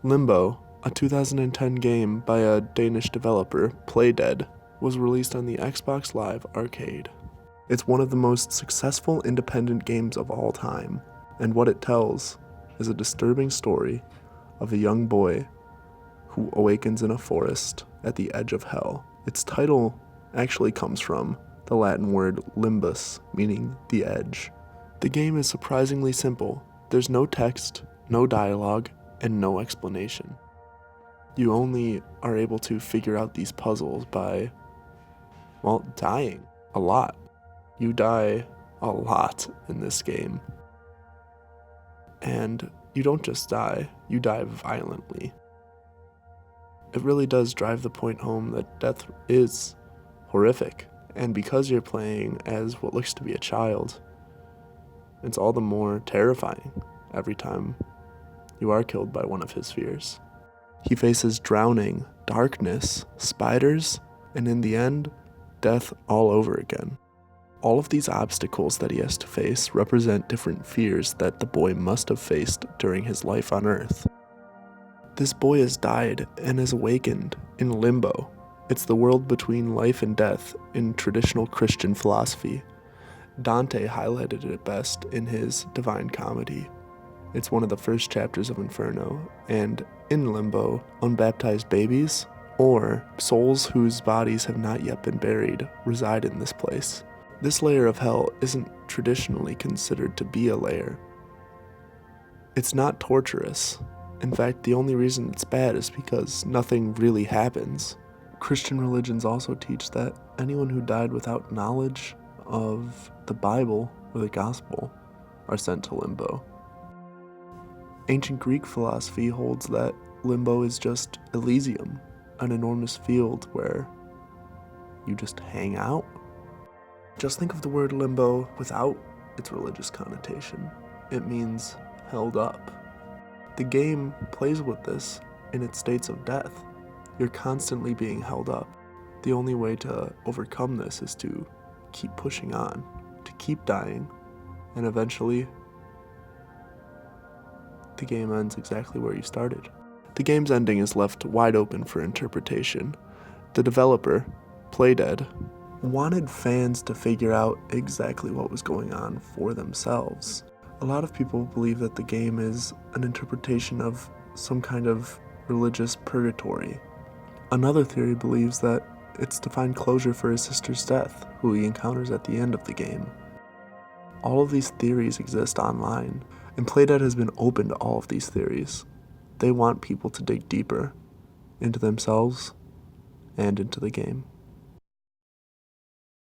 Limbo, a 2010 game by a Danish developer, Playdead, was released on the Xbox Live Arcade. It's one of the most successful independent games of all time, and what it tells is a disturbing story of a young boy who awakens in a forest at the edge of hell. Its title actually comes from the Latin word limbus, meaning the edge. The game is surprisingly simple. There's no text, no dialogue, and no explanation. You only are able to figure out these puzzles by, dying a lot. You die a lot in this game. And you don't just die, you die violently. It really does drive the point home that death is horrific, and because you're playing as what looks to be a child, it's all the more terrifying every time you are killed by one of his fears. He faces drowning, darkness, spiders, and in the end, death all over again. All of these obstacles that he has to face represent different fears that the boy must have faced during his life on Earth. This boy has died and is awakened in Limbo. It's the world between life and death in traditional Christian philosophy. Dante highlighted it best in his Divine Comedy. It's one of the first chapters of Inferno, and in Limbo, unbaptized babies, or souls whose bodies have not yet been buried, reside in this place. This layer of hell isn't traditionally considered to be a layer. It's not torturous. In fact, the only reason it's bad is because nothing really happens. Christian religions also teach that anyone who died without knowledge of the Bible or the gospel are sent to Limbo. Ancient Greek philosophy holds that Limbo is just Elysium, an enormous field where you just hang out. Just think of the word limbo without its religious connotation. It means held up. The game plays with this in its states of death. You're constantly being held up. The only way to overcome this is to keep pushing on, to keep dying, and eventually the game ends exactly where you started. The game's ending is left wide open for interpretation. The developer, Playdead, wanted fans to figure out exactly what was going on for themselves. A lot of people believe that the game is an interpretation of some kind of religious purgatory. Another theory believes that it's to find closure for his sister's death, who he encounters at the end of the game. All of these theories exist online, and Playdead has been open to all of these theories. They want people to dig deeper into themselves and into the game.